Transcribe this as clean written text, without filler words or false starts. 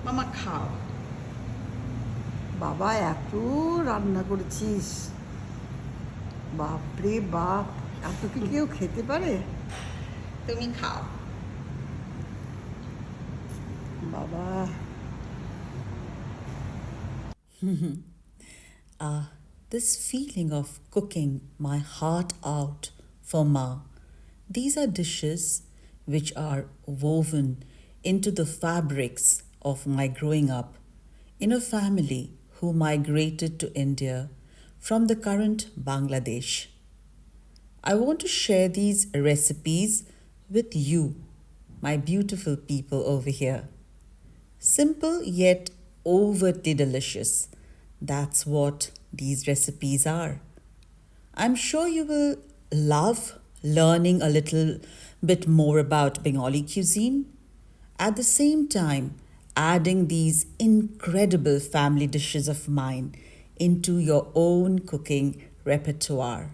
মামা খাও। বাবা এত রান্না করেছিস, বাপরে বাপ, এত কি কেউ খেতে পারে? তুমি খাও। বাবা This feeling of cooking my heart out for Ma. These are dishes which are woven into the fabrics of my growing up in a family who migrated to India from the current Bangladesh. I want to share these recipes with you, my beautiful people over here. Simple yet overtly delicious. That's what these recipes are. I'm sure you will love learning a little bit more about Bengali cuisine. At the same time, adding these incredible family dishes of mine into your own cooking repertoire.